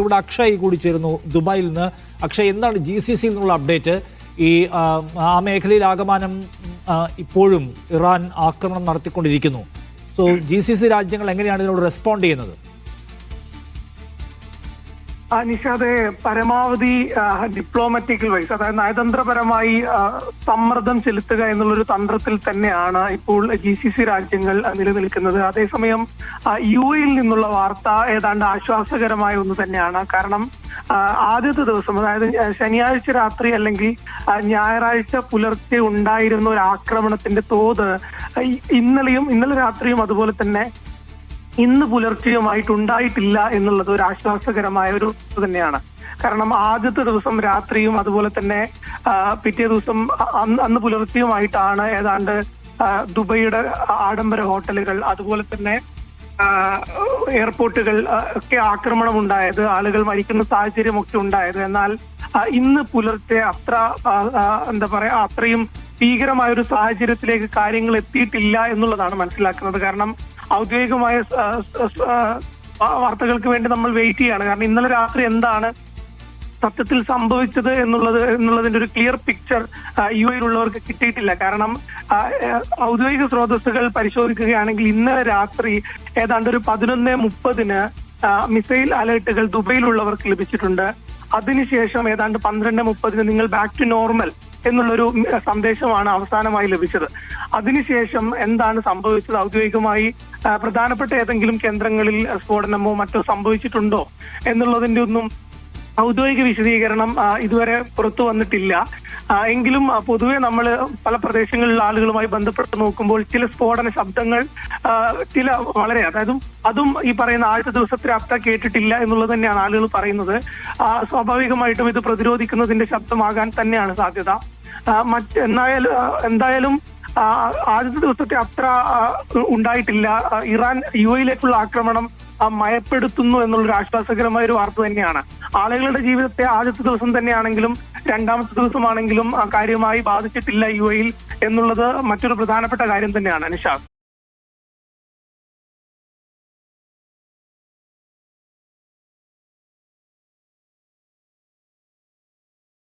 ഇവിടെ അക്ഷയ് കൂടി ചേരുന്നു ദുബായിൽ നിന്ന്. അക്ഷയ്, എന്താണ് GCC എന്നുള്ള അപ്ഡേറ്റ്? ഈ ആ മേഖലയിൽ ആകമാനം ഇപ്പോഴും ഇറാൻ ആക്രമണം നടത്തിക്കൊണ്ടിരിക്കുന്നു. സോ GCC രാജ്യങ്ങൾ എങ്ങനെയാണ് ഇതിനോട് റെസ്പോണ്ട് ചെയ്യുന്നത്? നിഷാദെ, പരമാവധി ഡിപ്ലോമാറ്റിക്കൽ വൈസ്, അതായത് നയതന്ത്രപരമായി സമ്മർദ്ദം ചെലുത്തുക എന്നുള്ളൊരു തന്ത്രത്തിൽ തന്നെയാണ് ഇപ്പോൾ GCC രാജ്യങ്ങൾ നിലനിൽക്കുന്നത്. അതേസമയം UAE നിന്നുള്ള വാർത്ത ഏതാണ്ട് ആശ്വാസകരമായ ഒന്ന് തന്നെയാണ്. കാരണം ആദ്യത്തെ ദിവസം, അതായത് ശനിയാഴ്ച രാത്രി അല്ലെങ്കിൽ ഞായറാഴ്ച പുലർച്ചെ ഉണ്ടായിരുന്ന ഒരു ആക്രമണത്തിന്റെ തോത് ഇന്നലെ രാത്രിയും അതുപോലെ തന്നെ ഇന്ന് പുലർച്ചെയുമായിട്ടുണ്ടായിട്ടില്ല എന്നുള്ളത് ഒരു ആശ്വാസകരമായ ഒരു തന്നെയാണ്. കാരണം ആദ്യത്തെ ദിവസം രാത്രിയും അതുപോലെ തന്നെ പിറ്റേ ദിവസം അന്ന് പുലർച്ചെയുമായിട്ടാണ് ഏതാണ്ട് ദുബൈയുടെ ആഡംബര ഹോട്ടലുകൾ അതുപോലെ തന്നെ എയർപോർട്ടുകൾ ഒക്കെ ആക്രമണം ഉണ്ടായത്, ആളുകൾ മരിക്കുന്ന സാഹചര്യമൊക്കെ ഉണ്ടായത്. എന്നാൽ ഇന്ന് പുലർച്ചെ അത്രയും ഭീകരമായ ഒരു സാഹചര്യത്തിലേക്ക് കാര്യങ്ങൾ എത്തിയിട്ടില്ല എന്നുള്ളതാണ് മനസ്സിലാക്കുന്നത്. കാരണം ഔദ്യോഗികമായ വാർത്തകൾക്ക് വേണ്ടി നമ്മൾ വെയിറ്റ് ചെയ്യാണ്. കാരണം ഇന്നലെ രാത്രി എന്താണ് സത്യത്തിൽ സംഭവിച്ചത് എന്നുള്ളതിന്റെ ഒരു ക്ലിയർ പിക്ചർ UAE-ലുള്ളവർക്ക് കിട്ടിയിട്ടില്ല. കാരണം ഔദ്യോഗിക സ്രോതസ്സുകൾ പരിശോധിക്കുകയാണെങ്കിൽ ഇന്നലെ രാത്രി ഏതാണ്ട് ഒരു 11:30 മിസൈൽ അലേർട്ടുകൾ ദുബൈയിലുള്ളവർക്ക് ലഭിച്ചിട്ടുണ്ട്. അതിനുശേഷം ഏതാണ്ട് 12:30 നിങ്ങൾ ബാക്ക് ടു നോർമൽ എന്നുള്ളൊരു സന്ദേശമാണ് അവസാനമായി ലഭിച്ചത്. അതിനുശേഷം എന്താണ് സംഭവിച്ചത്, ഔദ്യോഗികമായി പ്രധാനപ്പെട്ട ഏതെങ്കിലും കേന്ദ്രങ്ങളിൽ സ്ഫോടനമോ മറ്റോ സംഭവിച്ചിട്ടുണ്ടോ എന്നുള്ളതിന്റെ ഒന്നും ഔദ്യോഗിക വിശദീകരണം ഇതുവരെ പുറത്തു വന്നിട്ടില്ല. എങ്കിലും പൊതുവെ നമ്മൾ പല പ്രദേശങ്ങളിലുള്ള ആളുകളുമായി ബന്ധപ്പെട്ട് നോക്കുമ്പോൾ ചില സ്ഫോടന ശബ്ദങ്ങൾ അതും ഈ പറയുന്ന ആദ്യത്തെ ദിവസത്തെ അത്ര കേട്ടിട്ടില്ല എന്നുള്ളത് തന്നെയാണ് ആളുകൾ പറയുന്നത്. സ്വാഭാവികമായിട്ടും ഇത് പ്രതിരോധിക്കുന്നതിന്റെ ശബ്ദമാകാൻ തന്നെയാണ് സാധ്യത. എന്തായാലും ആദ്യത്തെ ദിവസത്തെ അത്ര ഉണ്ടായിട്ടില്ല. ഇറാൻ UAE-യിലേക്കുള്ള ആക്രമണം മയപ്പെടുത്തുന്നു എന്നുള്ളൊരു ആശ്വാസകരമായ ഒരു വാർത്ത തന്നെയാണ്. ആളുകളുടെ ജീവിതത്തെ ആദ്യത്തെ ദിവസം തന്നെയാണെങ്കിലും രണ്ടാമത്തെ ദിവസമാണെങ്കിലും കാര്യമായി ബാധിച്ചിട്ടില്ല UAE-യിൽ എന്നുള്ളത് മറ്റൊരു പ്രധാനപ്പെട്ട കാര്യം തന്നെയാണ്. നിഷാദ്.